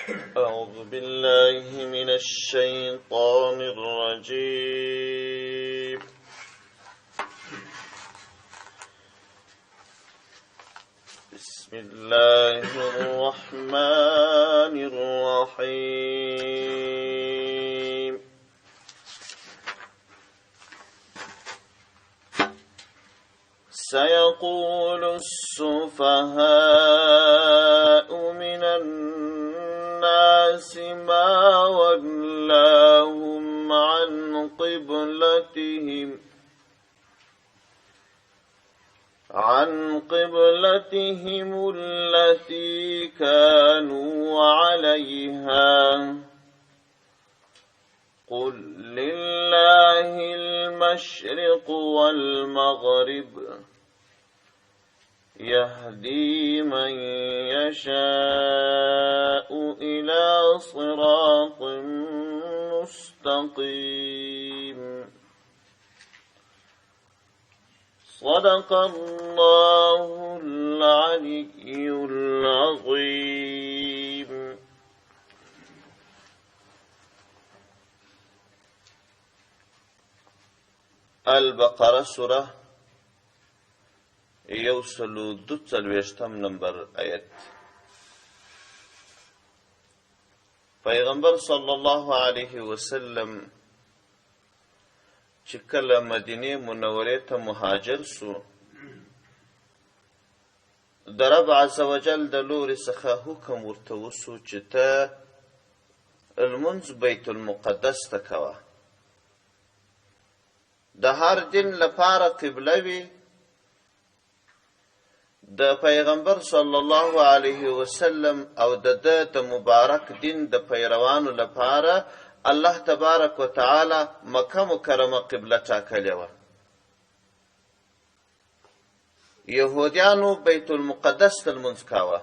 أعوذ بالله من الشيطان الرجيم. بسم الله الرحمن الرحيم. سيقول السفهاء من الناس ما ولاهم عن قبلتهم التي كانوا عليها قل لله المشرق والمغرب يهدي من يشاء إلى صراط مستقيم. صدق الله العلي العظيم. البقرة سورة 142 نمبر آیت. پیغمبر صلی الله علیه وسلم چې کله مدینه منورې ته مهاجر سو، د رب عز وجل د لورې څخه حکم ورته وسو چې ته لمونځ بیت المقدس ته کوه. د هر دین لپاره قبله وي. د پیغمبر صلی الله علیه وسلم او د مبارک دین د پیروانو لپاره الله تبارک وتعالی مکه مکرمه قبله ټاکلې وه. یهودیانو بیت المقدس ته لمونځ کاوه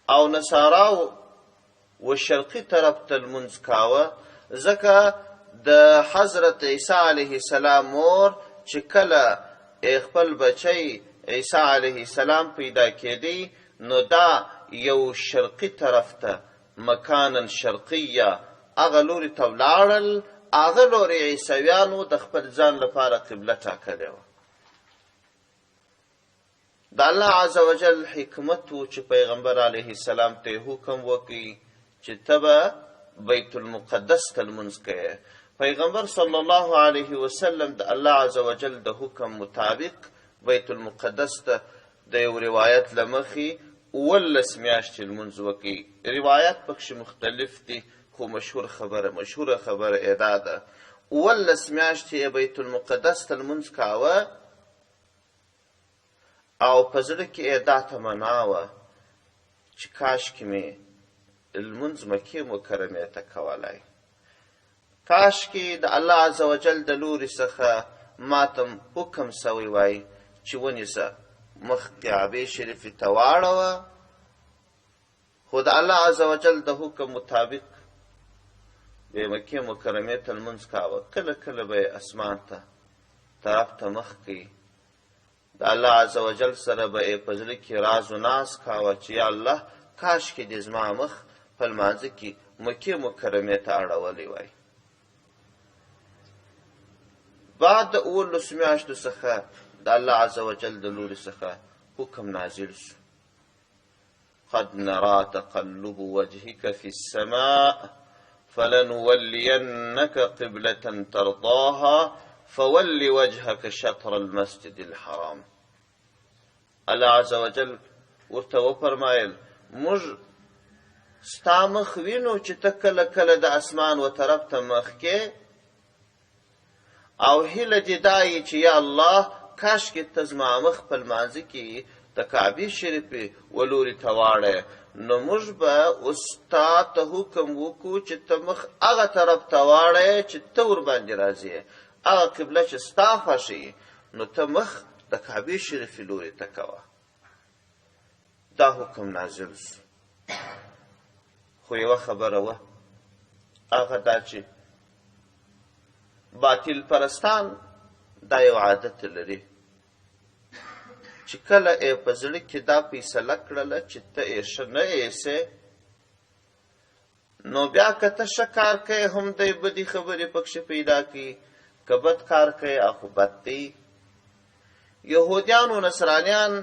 او نصاراو و شرقي طرف ته لمونځ کاوه، ځکه د حضرت عیسی علیه السلام مور چې کله خپل بچی عیسی علیه السلام پیدا کېدی، نو دا یو شرقي طرف ته مکانا شرقیه هغه لوري ته ولاړل. هغه لوري عیسویانو د خپل ځان لپاره قبله ټاکلې وه. د الله عز وجل حکمت و چې پیغمبر علیه السلام ته حکم وکړي چې ته به بیت المقدس ته لمونځ کوې. پیغمبر صلی الله علیه وسلم د الله عز وجل د حکم مطابق بیت المقدس ته د یو روایت له مخې 11 میاشتې لمونځ وکړي. روایت پکښې مختلف دي، خو مشهوره خبره ادا ده. 11 میاشتې بیت المقدس ته لمونځ کاوه او په زړه کې دا تمنا وه چې کاشکې مې لمونځ مکې مکرمې ته کولی، کاشکې د الله عز وجل د لورې څخه ماته حکم سوی وای چې ونیسه مخ کعبې شریفې ته واړوه. خو د الله عز وجل د حکم مطابق به مکې مکرمې ته لمونځ کاوه. کله کله به یې اسمان ته طرف ته مخ کوي، د الله عز وجل سره به یې په زړه کې راز و ناز کاوه چې یا الله کاشکې دې زما مخ په لمانځه کې مکې مکرمې ته اړولی وای. بعد د 11 میاشتو څخه د الله عز وجل د لورې څخه حکم نازل شو. قد نرى تقلب وجهك في السماء فلنولينك قبلة ترضاها فول وجهك شطر المسجد الحرام. الله عز وجل ورته وفرمایل موږ ستا مخ وینو چې ته کله کله د اسمان و طرف ته مخ کې، او هیله دې دا یي چې یا الله کاشکې ته زما مخ په لمانځه کې د کعبې شریفې و لوري ته واړې، نو موږ به اوس تا ته حکم وکړو چې ته مخ هغه طرف ته واړې چې ته ورباندې راځې، هغه قبله چې ستا خوښوي، نو ته مخ د کعبې شریفې لوري ته کوه. دا حکم نازل شو. خو یوه خبره وه، هغه دا چې باطل پرستان دا یو عادت لري چې کله یې په زړه کې دا فیصله کړله چې ته یې ښه نه ایسې، نو بیا که ته ښه کار کوې هم دی بدې خبرې پکښې پیدا کړي، که بد کار کوې خو بد دی. یهودیان و نصرانیان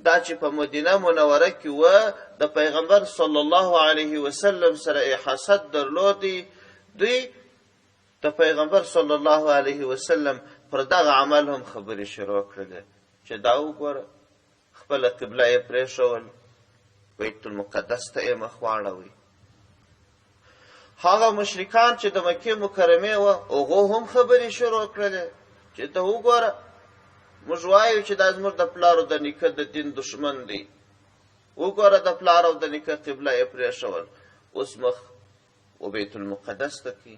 دا چې په مدینه منوره کې وه، د پیغمبر صلی الله علیه وسلم سره یې حسد درلودی. دوی د پیغمبر صلی الله علیه وسلم پر دغه عمل هم خبرې شروع کړلې چې دا وګوره خپله قبله یې پرېښول، بیت المقدس ته یې مخ واړوئ. هغه مشرکان چې د مکې مکرمې وه هغو هم خبرې شروع کړلې چې ته وګوره موږ وایو چې دا زموږ د پلار او د نیکه د دین دشمن دی، وګوره د پلار او د نیکه قبله یې پرېښول، اوس مخ و بیت المقدس ته کې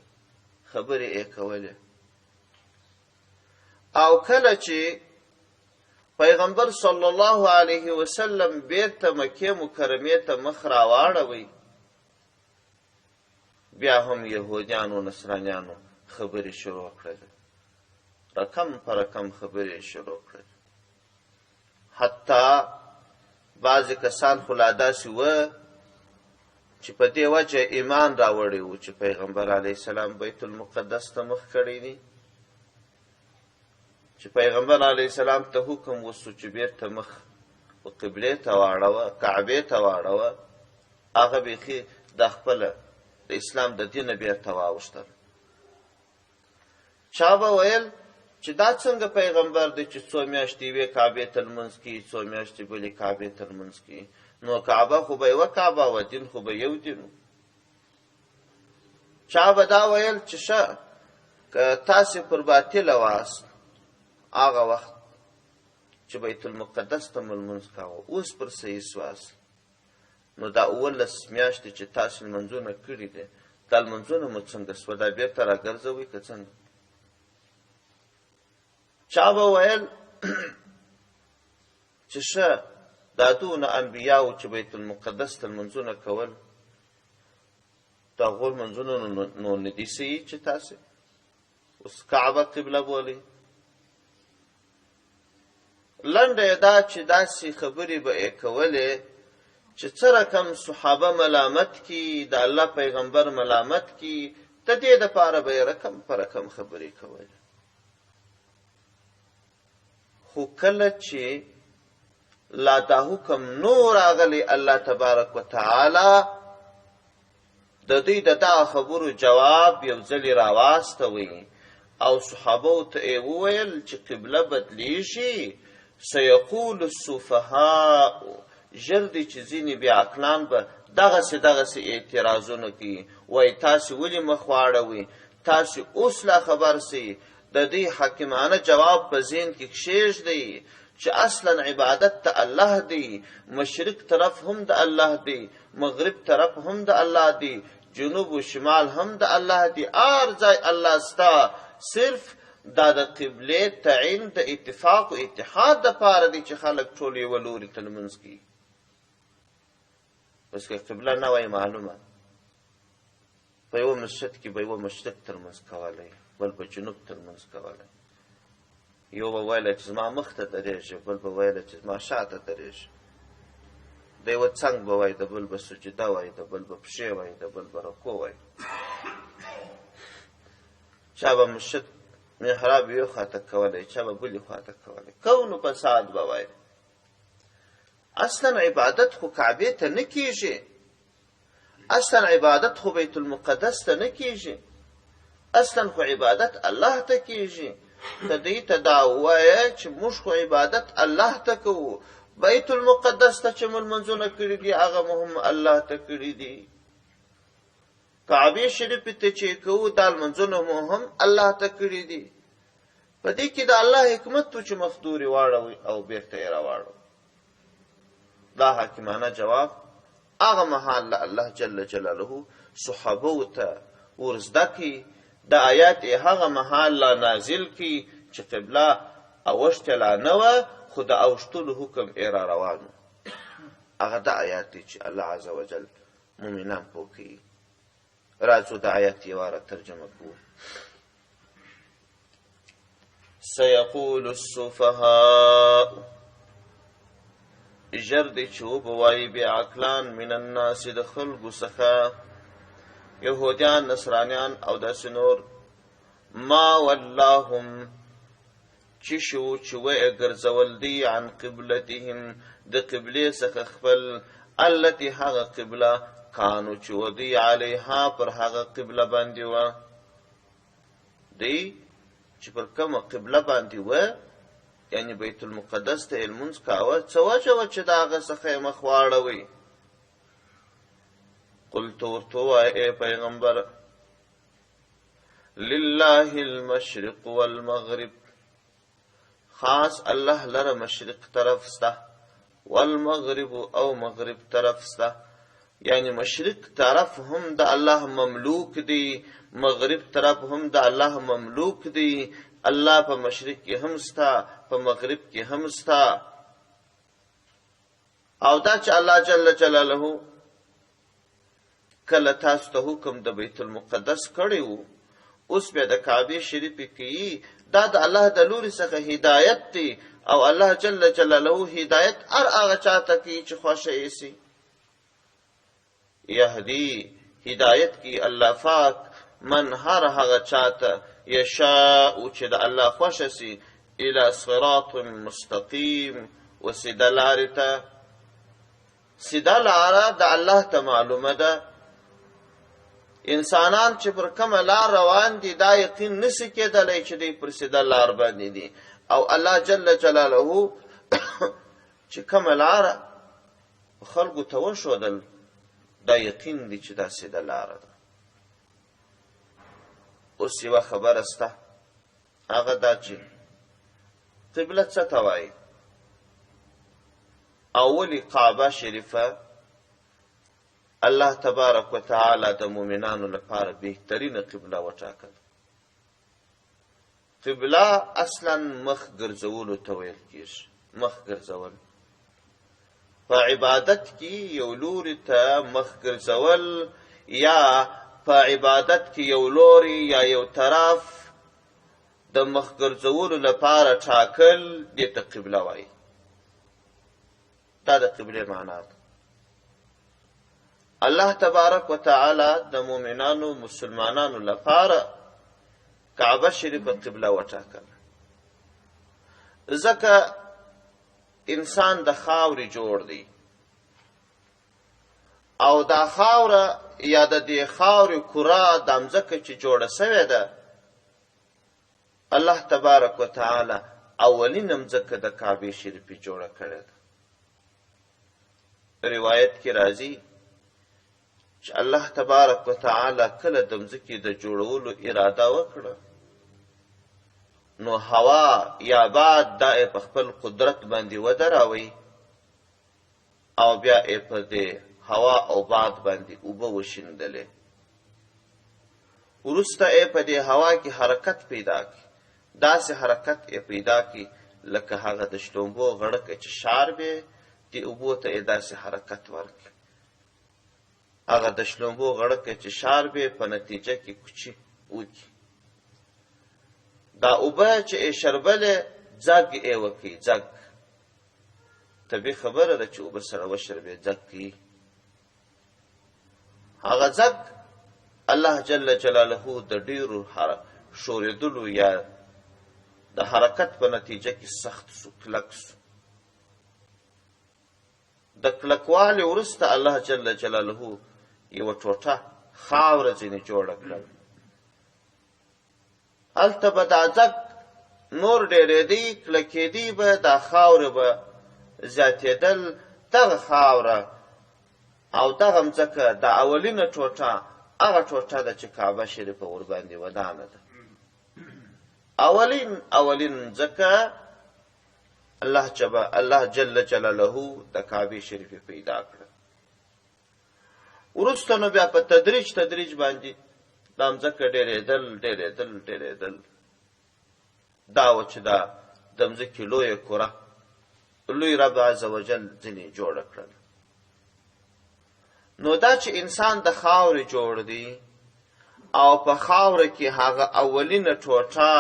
خبرې یې کولې. او کله چې پیغمبر صلی الله علیه وسلم بیرته مکې مکرمې ته مخ راواړوي، بیا هم یهودیانو نصرانیانو خبرې شروع کړل، رقم پر رقم خبرې شروع کړل. حتی بعضې کسان خو لا داسې وه چې په دې وجه ایمان راوړی و چې پیغمبر علیه السلام بیت المقدس ته مخ کړی دی، چې پیغمبر علیه السلام ته حکم وسو چې بیرته مخ و قبلې ته واړوه، کعبې ته واړوه، هغه بیخي د خپله د اسلام د دینه بیرته واوښتل. چا به ویل چې دا څنګه پیغمبر دی چې څو میاشتې یوې کعبې ته لمونځ کوي، څو میاشتې بلې کعبې ته لمونځ کوي، نو کعبه خو به یوه کعبه وه، دین خو به یو دین و. چا به دا ویل چې ښه که تاسې پر باطله واست هغه وخت چې بیت المقدس ته مو لمونځ کاوه، اوس پر صحیح سواست، نو دا 11 میاشتې چې تاسې لمونځونه کړي دي دا لمونځونه مو څنګه سوه، دا بېرته راګرځوئ که څنګه؟ چا به ویل چې ښه دا دونه انبیاو چې بیت المقدس ته لمونځونه کول، د هغو لمونځونه نو نه دي صحیح چې تاسې اوس کعبه قبله بولئ. لنډه یې دا چې داسې خبرې به یې کولې چې څه رقم صحابه ملامت کی، د الله پیغمبر ملامت کی، د دې دپاره به یې رقم په رقم خبرې کولې. خو کله چې لا دا حکم نو راغلی الله تبارک وتعالی د دوی د دغه خبرو جواب یو ځلې راواستوي او صحابو ته یې وویل چې قبله بدلیږي، سیقول السفهاء، ژر دی چې ځینې بېعقلان به دغسې اعتراضونه کوي، وایي تاسې ولې مخ واړوئ، تاسې اوس لا خبر سئ. د دوی حکیمانه جواب په ذهن کې کښېږدئ چې اصلا عبادت ته الله دی، مشرق طرف هم د الله دی، مغرب طرف هم د الله دی، جنوب و شمال هم د الله دی، هر ځای الله ستا، صرف دا د قبلې تعین د اتفاق و اتحاد دپاره دی چې خلک ټول یوه لوري ته لمونځ کوي. بس که قبله نه وای معلومه، په یوه مسجد کې به یوه مشرق ته لمونځ کولی، بل به جنوب ته لمونځ کولی، یو به ویله چې زما مخ ته درېږي، بل به ویله چې زما شا ته درېږي، د یوه څنګ به وایي، د بل به سجده وایي، د بل به پښې وایي، د بل به رکوع وایي. چا به مسجد محراب یو خواته کولی، چا به بلې خواته کولی، کون و فساد به وایي. اصلا عبادت خو کعبې ته نه کېږي، اصلا عبادت خو بیت المقدس ته نه کېږي، اصلا خو عبادت الله ته کېږي. ته دوی ته دا ووایه چې موږ خو عبادت الله ته کوو، بیت المقدس ته چې مو لمونځونه کړي دي هغه مو هم الله ته کړي دي، کعبې شریفې ته چې کوو دا لمونځونه مو هم الله ته کړي دي. په دې کې د الله حکمت و چې مخدورې واړوئ او بېرته یې راواړوئ. دا حکیمانه جواب هغه مهال له الله جل جلاله صحابو ته ورزده کړي، د آیات یې هغه مهال لا نازل کړي چې قبله اوښتې لا نه وه، خو د اوښتلو حکم یې را روان و. هغه د آیات دی چې الله عز وجل مؤمنان پوه کوي. راځو د آیات یې واره ترجمه کوو. سیقول السفهاء، ژر دی چې وبوایي بې عقلان من الناس د خلکو څخه یهودیان نصرانیان او داسې نور ما ولاهم چې شو چې ویې ګرځول دی عن قبلتهم د قبلې څخه خپل التي هغه قبله کانو چې ودی علیها پر هغه قبله باندې وه دی چې پر کومه قبله باندې وه یعنی بیت المقدس ته یې لمونځ کاوه څه وجه وه چې د هغه څخه یې مخ واړوئ قلت ورته ووایه ای پیغمبر لله المشرق والمغرب خاص الله لره مشرق طرف سته والمغرب او مغرب طرف سته یعنی مشرق طرف هم د الله مملوک دی مغرب طرف هم د الله مملوک دی الله په مشرق کې هم سته په مغرب کې هم سته او دا چې الله جل جلاله کله تاسو ته حکم د بیت المقدس کړی و اوس بیا د کعبې شریفې کوي دا د الله د لوري څخه هدایت دی او الله جل جلاله هدایت هر هغه چاته کوي چې خوښه یې سي یهدی هدایت کی الله پاک من هر هغه چاته یشاء چې د الله خوښه سي الى صراط مستقیم و سیده لارې ته سیده لاره د الله ته معلومه ده انسانان چې پر کومه لار روان دي دا یقین نسی کېدلی چې دوی پر سیده لار باندې دي او الله جل جلاله چې کومه لاره خلکو ته وښودل دا یقین دی چې دا سیده لاره ده اوس یوه خبره سته هغه دا چې قبله څه ته وایي اولی کعبه شریفه الله تبارک و تعالی د مؤمنانو لپاره بهترینه قبله وټاکله قبله اصلا مخ ګرځولو ته ویل کېږي مخ ګرځول په عبادت کې یو لوري ته مخ ګرځول یا په عبادت کې یو لوري یا یو طرف د مخ ګرځولو لپاره ټاکل دې ته قبله وایي دا د قبلې معنا ده الله تبارک و تعالی د مؤمنانو مسلمانانو لپاره کعبه شریفه قبله وټاکله ځکه انسان د خاورې جوړ دی او دا خاوره یا د دې خاورې کره د مځکه چې جوړه سوې ده الله تبارک و تعالی اولینه مځکه د کعبې شریفې جوړه کړې ده روایت کې راځي چې الله تبارک و تعالی کله د مځکې د جوړولو اراده وکړه نو هوا یا باد دا په خپل قدرت باندې ودراوي او بیا په دې هوا او باد باندې اوبه وشیندلې وروسته په دې هوا کې حرکت پیدا کی داسې حرکت پیدا کی لکه هغه د شلومبو غړکه چې شار به دې اوبو ته داسې حرکت ورکړي هغه د شلومبو غړکه چې شار به په نتیجه کې کوچی وکی دا اوبه چې شربله ځګ وکي ځګ طبي خبره ده چې اوبه سره وشربې ځګ کی هغه ځګ الله جل جلاله د ډیرو شوریدلو یا د حرکت په نتیجه کې سخت سو کلک سو د کلکوالي وروسته الله جل جلاله یو ټوټه خاوره ځینې جوړه کړل هلته به دا ځګ نور ډېرېدی کلکېدی به دا خاوره به زیاتېدل دغه خاوره او دغه مځکه د اولینه ټوټه هغه ټوټه ده چې کعبه شریفه ورباندې ودانه ده اولین مځکه الله جل جلاله د کعبې شریفې پیدا کړه وروسته نو بیا په تدریج باندې دا مځکه ډېرېدل دا و چې دا د مځکې لویه کره لوی رب عز وجل ځینې جوړه کړل نو دا چې انسان د خاورې جوړ دی او په خاوره کې هغه اولینه ټوټه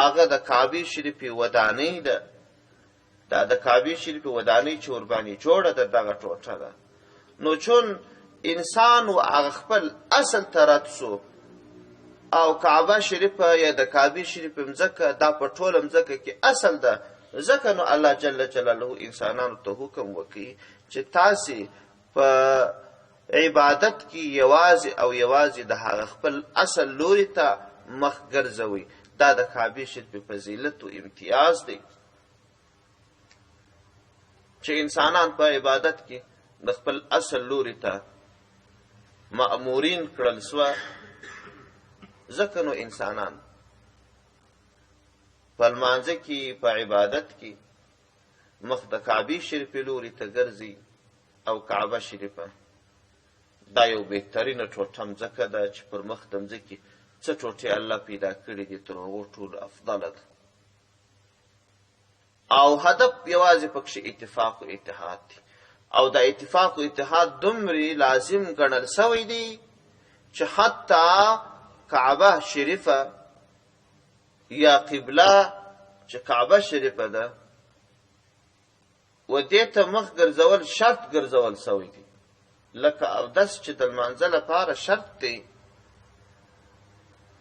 هغه د کعبې شریفې ودانۍ ده دا د کعبې شریفې ودانۍ چې ورباندې جوړه ده دغه ټوټه ده. نو چون انسان و هغه خپل اصل ته رد سو او کعبه شریفه یا د کعبې شریفې مځکه دا په ټوله مځکه کې اصل ده، ځکه نو الله جل جلاله انسانانو ته حکم وکړي چې تاسې په عبادت کې یوازې او یوازې د هغه خپل اصل لوري ته مخ ګرځوئ. دا د کعبې شریفې فضیلت و امتیاز دی چې انسانان په عبادت کې د خپل اصل لوري ته مأمورین کړل سوه. ځکه نو انسانان په لمانځه کې په عبادت کې مخ د کعبې شریفې لوري ته ګرځي او کعبه شریفه دا یو بهترینه ټوټه مځکه ده چې پر مخ د مځکې څه ټوټې الله پیدا کړي دي تر هغو ټولو افضله ده او هدف یوازې پکښې اتفاق و اتحاد دی او دا اتفاق و اتحاد دومره لازم ګڼل سوی دی چې حتی کعبه شریفه یا قبله چې کعبه شریفه ده و دې ته مخ ګرځول شرط ګرځول سوی دی، لکه اودس چې د لمانځه لپاره شرط دی،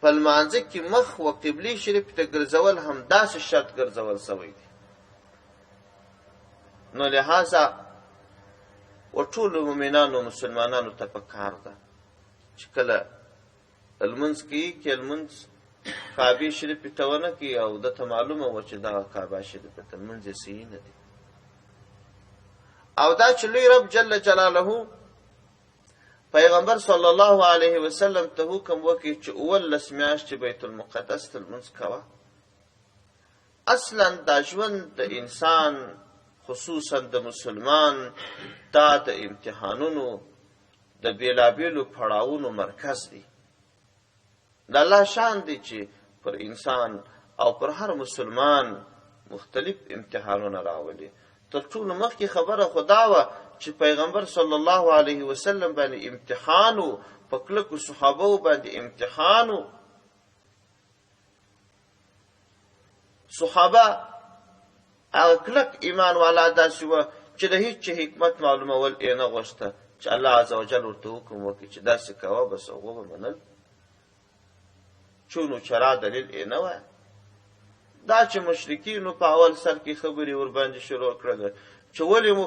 په لمانځه کې مخ و قبلې شریف ته ګرځول هم داسې شرط ګرځول سوی دی. نو لہذا و ټولو مؤمنانو مسلمانانو ته پکار ده چې کله لمونځ کوي کې لمونځ کعبې شریفې ته ونه کوي او دته معلومه وه چې دغه کعبه شریفه ته لمونځ یې صحیح نه دی. او دا چې لوی رب جل جلاله پیغمبر صلی الله علیه وسلم ته حکم وکړي چې 19 میاشتې بیت المقدس ته لمونځ کوه. اصلا دا ژوند د انسان خصوصا د مسلمان دا د امتحانونو د بیلابیلو پړاوونو مرکز دی. د الله شان دی چې پر انسان او پر هر مسلمان مختلف امتحانونه راولي. تر ټولو مخکې خبره خدا وه چې پیغمبر صلی الله علیه وسلم باندې امتحان و، په کلکو صحابو باندې امتحان و. صحابه هغه کلک ایمان والا داسې وه چې د هیڅ حکمت معلومول یې نه غوښته چې الله عز وجل ورته حکم وکړي چې داسې کوه، بس هغو به منل. چونو چرا دلیل یې نه وه. دا چې مشرکینو په اول سر کې خبرې ورباندې شروع کړله چې ولې مو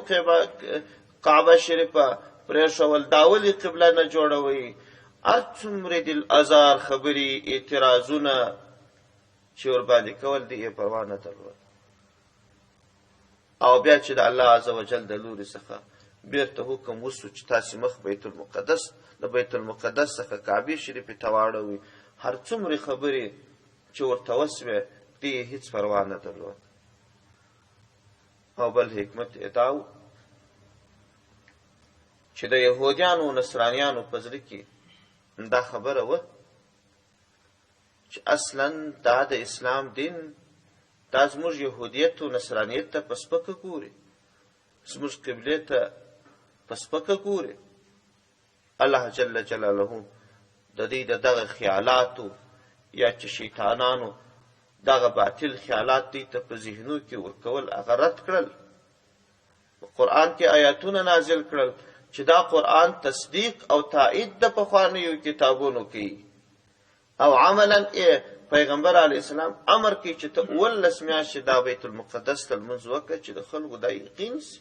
کعبه شریفه پرېښول، دا ولې قبله نه جوړوئ، هر څومره دل ازار خبرې اعتراضونه چې ورباندې کول دي یې پروا نه درلود. او بیا چې د الله عز وجل د لوري څخه بیرته حکم وسو چې تاسې مخ بیت المقدس د بیت المقدس څخه کعبې شریفې ته واړوئ، هر څومره خبرې چې ورته وسوې دې هیڅ پروا نه درلود. او بل حکمت یې دا و چې د یهودیانو او نصرانیانو په زړه کې دا خبره وه چې اصلا دا د اسلام دین دا زموږ یهودیت و نصرانیت ته په سپکه ګوري، زموږ قبلې ته په سپکه ګوري. الله جل جلاله د دې د دغه خیالاتو یا چې شیطانانو دغه باطل خیالات دې ته په ذهنو کې ورکول هغه رد کړل. په قرآن کې آیاتونه نازل کړل چې دا قرآن تصدیق او تایید د پخوانیو کتابونو کوي او عملا پیغمبر علیه السلام امر کوي چې ته 19 میاشتې دا بیت المقدس ته لمونځ وکړه چې د خلکو دا یقین سي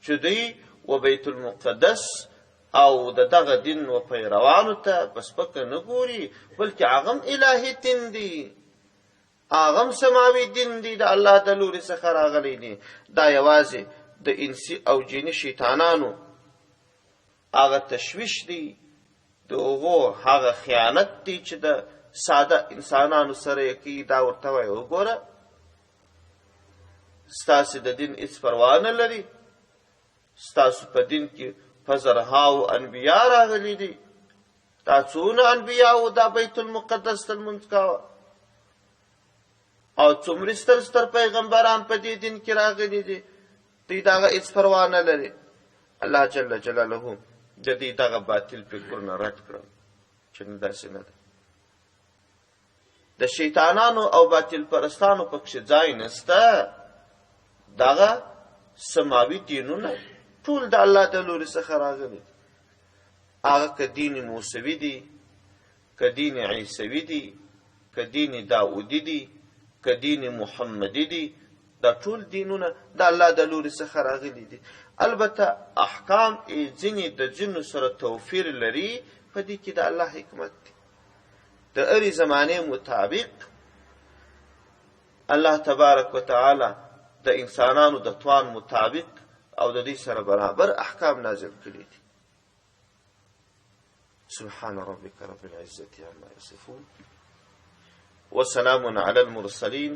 چې دوی و بیت المقدس او د دغه دین و پیروانو ته په سپکه نه ګوري، بلکې هغه هم الهي دین دی، هغه هم سماوي دین دی، د الله د لوري څخه راغلی دی. دا یوازې د انسي او جني شیطانانو هغه تشویش دی، د هغو هغه خیانت دی چې د ساده انسانانو سره یې کوي. دا ورته وایي وګوره ستاسې د دین هېڅ پروا نه لري، ستاسو په دین کې په زرهاو انبیا راغلي دي، دا څونه انبیاو دا بیت المقدس ته لمونځ کوه او څومره ستر ستر پیغمبران په دې دین کې راغلي دي، دوی د هغه هېڅ پروا نه لري. الله جل جلاله د دې دغه باطل فکرونه رد کړل چې نه داسې نه ده. د شیطانانو او باطل پرستانو پکښې ځای نسته. دغه سماوي دینونه ټول د الله د لوري څخه راغلي، هغه که دین موسوي دي، که دین عیسوي دي، که دین داودي دي، که دین محمدي دي، دا ټول دینونه د الله د لوري څخه راغلي دي. البته احکام ځینې د ځینو سره توفیر لري، په دې کې د الله حکمت دی. د هرې زمانې مطابق الله تبارک وتعالی د انسانانو د توان مطابق او د دې سره برابر احکام نازل کړي دي. سبحان ربك رب العزة عما يصفون وسلام على المرسلين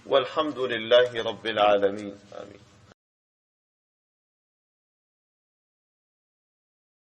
والحمد لله رب العالمين. آمين.